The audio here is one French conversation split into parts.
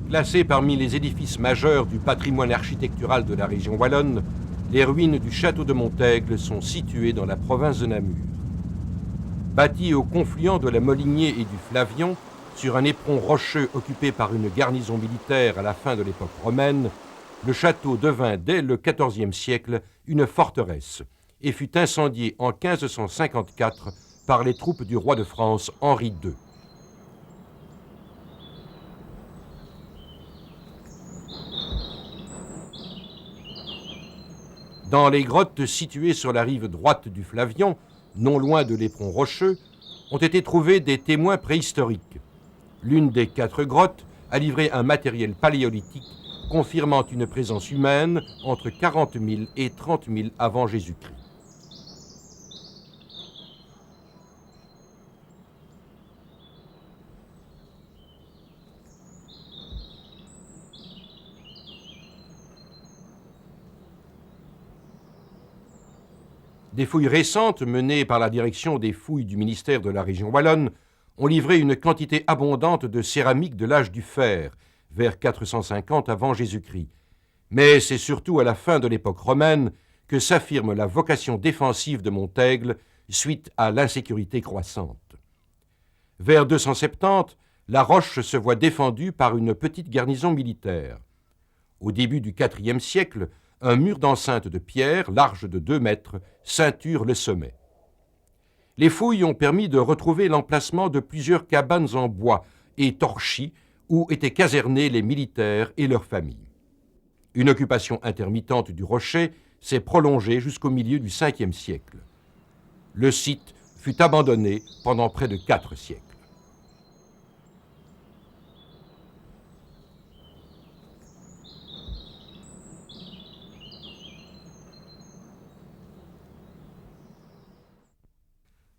Classés parmi les édifices majeurs du patrimoine architectural de la région wallonne, les ruines du château de Montaigle sont situées dans la province de Namur. Bâti au confluent de la Moligné et du Flavion, sur un éperon rocheux occupé par une garnison militaire à la fin de l'époque romaine, le château devint dès le XIVe siècle une forteresse et fut incendié en 1554 par les troupes du roi de France Henri II. Dans les grottes situées sur la rive droite du Flavion, non loin de l'éperon rocheux, ont été trouvés des témoins préhistoriques. L'une des 4 grottes a livré un matériel paléolithique confirmant une présence humaine entre 40 000 et 30 000 avant Jésus-Christ. Des fouilles récentes menées par la direction des fouilles du ministère de la région wallonne ont livré une quantité abondante de céramique de l'âge du fer, vers 450 avant Jésus-Christ. Mais c'est surtout à la fin de l'époque romaine que s'affirme la vocation défensive de Montaigle suite à l'insécurité croissante. Vers 270, la roche se voit défendue par une petite garnison militaire. Au début du IVe siècle, un mur d'enceinte de pierre, large de 2 mètres, ceinture le sommet. Les fouilles ont permis de retrouver l'emplacement de plusieurs cabanes en bois et torchis où étaient casernés les militaires et leurs familles. Une occupation intermittente du rocher s'est prolongée jusqu'au milieu du Ve siècle. Le site fut abandonné pendant près de 4 siècles.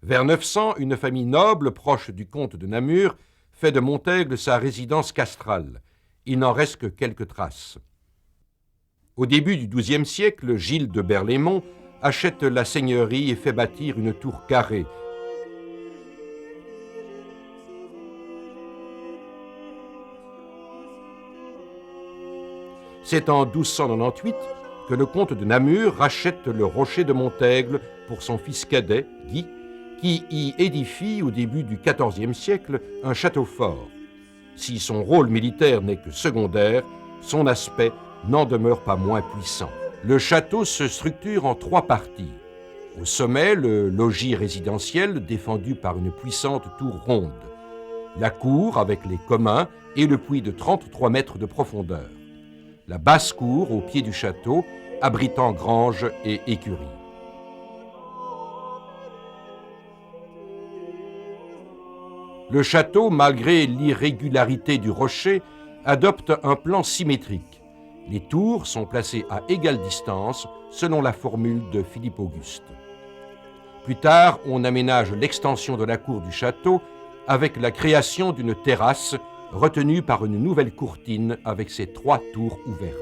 Vers 900, une famille noble, proche du comte de Namur, fait de Montaigle sa résidence castrale. Il n'en reste que quelques traces. Au début du XIIe siècle, Gilles de Berlaymont achète la seigneurie et fait bâtir une tour carrée. C'est en 1298 que le comte de Namur rachète le rocher de Montaigle pour son fils cadet, Guy, qui y édifie au début du XIVe siècle un château fort. Si son rôle militaire n'est que secondaire, son aspect n'en demeure pas moins puissant. Le château se structure en 3 parties. Au sommet, le logis résidentiel défendu par une puissante tour ronde. La cour avec les communs et le puits de 33 mètres de profondeur. La basse cour au pied du château, abritant grange et écurie. Le château, malgré l'irrégularité du rocher, adopte un plan symétrique. Les tours sont placées à égale distance selon la formule de Philippe Auguste. Plus tard, on aménage l'extension de la cour du château avec la création d'une terrasse retenue par une nouvelle courtine avec ses 3 tours ouvertes.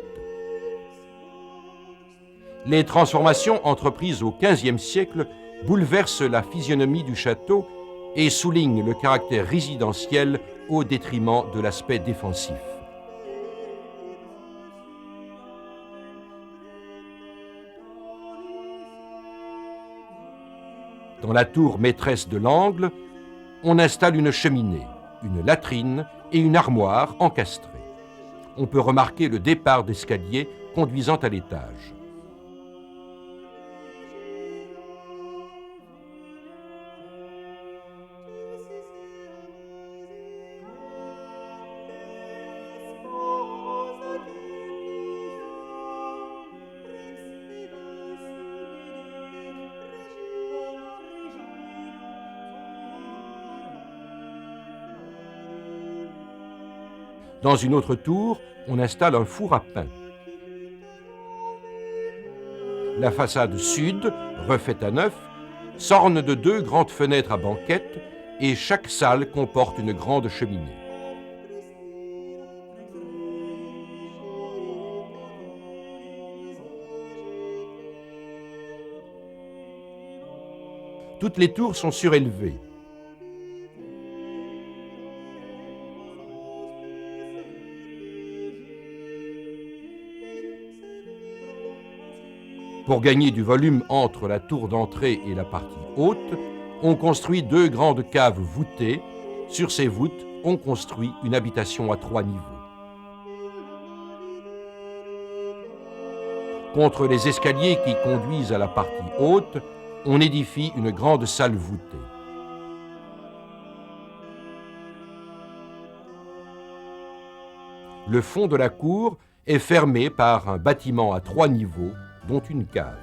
Les transformations entreprises au XVe siècle bouleversent la physionomie du château et souligne le caractère résidentiel au détriment de l'aspect défensif. Dans la tour maîtresse de l'angle, on installe une cheminée, une latrine et une armoire encastrée. On peut remarquer le départ d'escalier conduisant à l'étage. Dans une autre tour, on installe un four à pain. La façade sud, refaite à neuf, s'orne de 2 grandes fenêtres à banquettes et chaque salle comporte une grande cheminée. Toutes les tours sont surélevées. Pour gagner du volume entre la tour d'entrée et la partie haute, on construit 2 grandes caves voûtées. Sur ces voûtes, on construit une habitation à 3 niveaux. Contre les escaliers qui conduisent à la partie haute, on édifie une grande salle voûtée. Le fond de la cour est fermé par un bâtiment à 3 niveaux, dont une cave.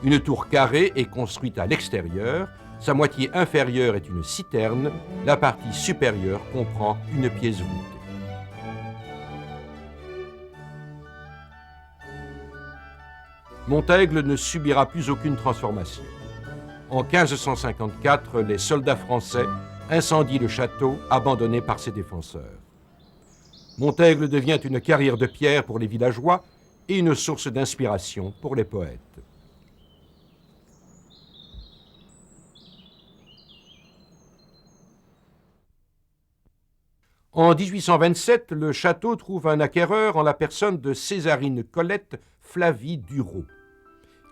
Une tour carrée est construite à l'extérieur. Sa moitié inférieure est une citerne. La partie supérieure comprend une pièce voûtée. Montaigle ne subira plus aucune transformation. En 1554, les soldats français incendient le château abandonné par ses défenseurs. Montaigle devient une carrière de pierre pour les villageois et une source d'inspiration pour les poètes. En 1827, le château trouve un acquéreur en la personne de Césarine Colette Flavie Dureau,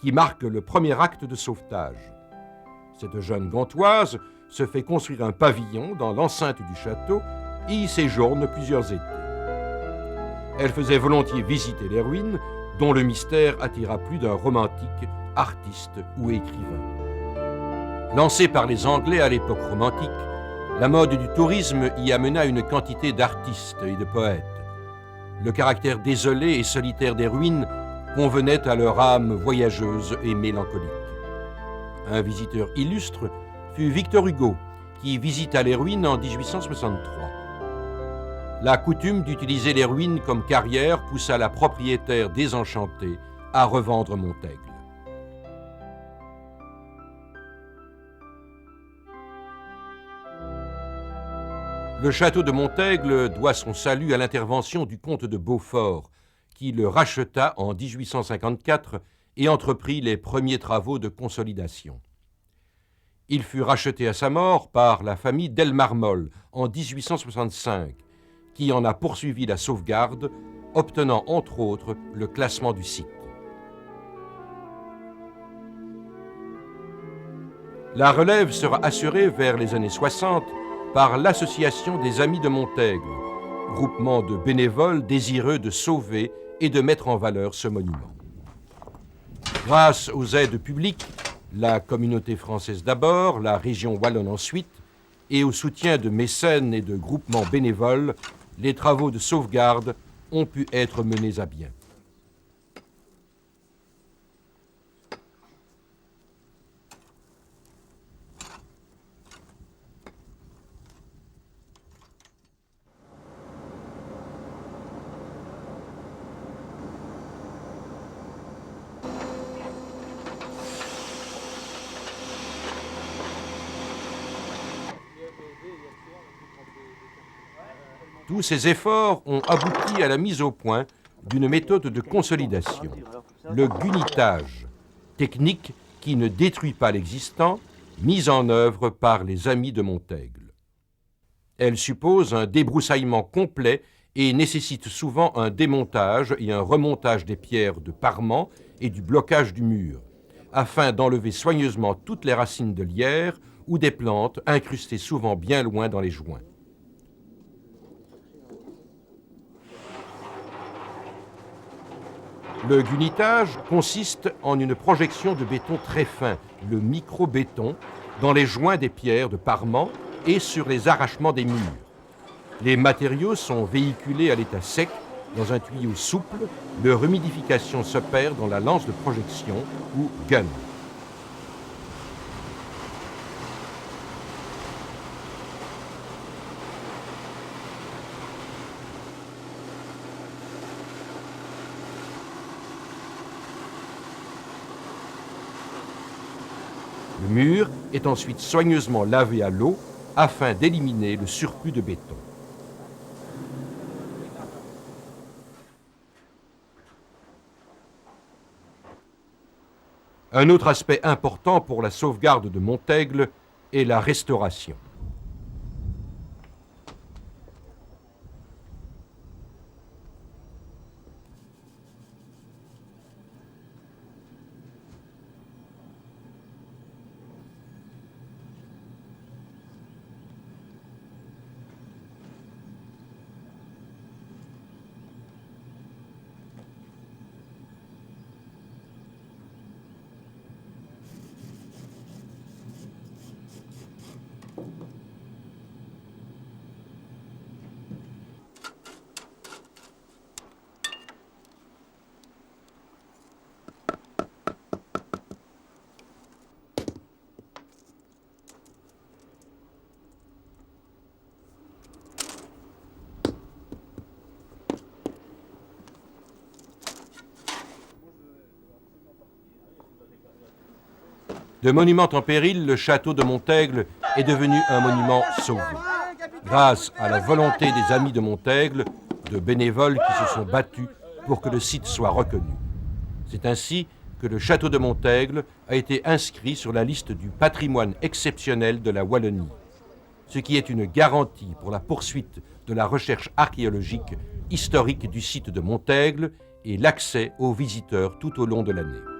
qui marque le premier acte de sauvetage. Cette jeune gantoise se fait construire un pavillon dans l'enceinte du château et y séjourne plusieurs étés. Elle faisait volontiers visiter les ruines, dont le mystère attira plus d'un romantique, artiste ou écrivain. Lancée par les Anglais à l'époque romantique, la mode du tourisme y amena une quantité d'artistes et de poètes. Le caractère désolé et solitaire des ruines convenait à leur âme voyageuse et mélancolique. Un visiteur illustre fut Victor Hugo, qui visita les ruines en 1863. La coutume d'utiliser les ruines comme carrière poussa la propriétaire désenchantée à revendre Montaigle. Le château de Montaigle doit son salut à l'intervention du comte de Beaufort, qui le racheta en 1854 et entreprit les premiers travaux de consolidation. Il fut racheté à sa mort par la famille Delmarmol en 1865, qui en a poursuivi la sauvegarde, obtenant entre autres le classement du site. La relève sera assurée vers les années 60 par l'Association des Amis de Montaigle, groupement de bénévoles désireux de sauver et de mettre en valeur ce monument. Grâce aux aides publiques, la communauté française d'abord, la région wallonne ensuite, et au soutien de mécènes et de groupements bénévoles, les travaux de sauvegarde ont pu être menés à bien. Tous ces efforts ont abouti à la mise au point d'une méthode de consolidation, le gunitage, technique qui ne détruit pas l'existant, mise en œuvre par les Amis de Montaigle. Elle suppose un débroussaillement complet et nécessite souvent un démontage et un remontage des pierres de parement et du blocage du mur, afin d'enlever soigneusement toutes les racines de lierre ou des plantes incrustées souvent bien loin dans les joints. Le gunitage consiste en une projection de béton très fin, le micro-béton, dans les joints des pierres de parement et sur les arrachements des murs. Les matériaux sont véhiculés à l'état sec dans un tuyau souple. Leur humidification s'opère dans la lance de projection ou gun. Le mur est ensuite soigneusement lavé à l'eau afin d'éliminer le surplus de béton. Un autre aspect important pour la sauvegarde de Montaigle est la restauration. De monument en péril, le château de Montaigle est devenu un monument sauvé, grâce à la volonté des amis de Montaigle, de bénévoles qui se sont battus pour que le site soit reconnu. C'est ainsi que le château de Montaigle a été inscrit sur la liste du patrimoine exceptionnel de la Wallonie, ce qui est une garantie pour la poursuite de la recherche archéologique historique du site de Montaigle et l'accès aux visiteurs tout au long de l'année.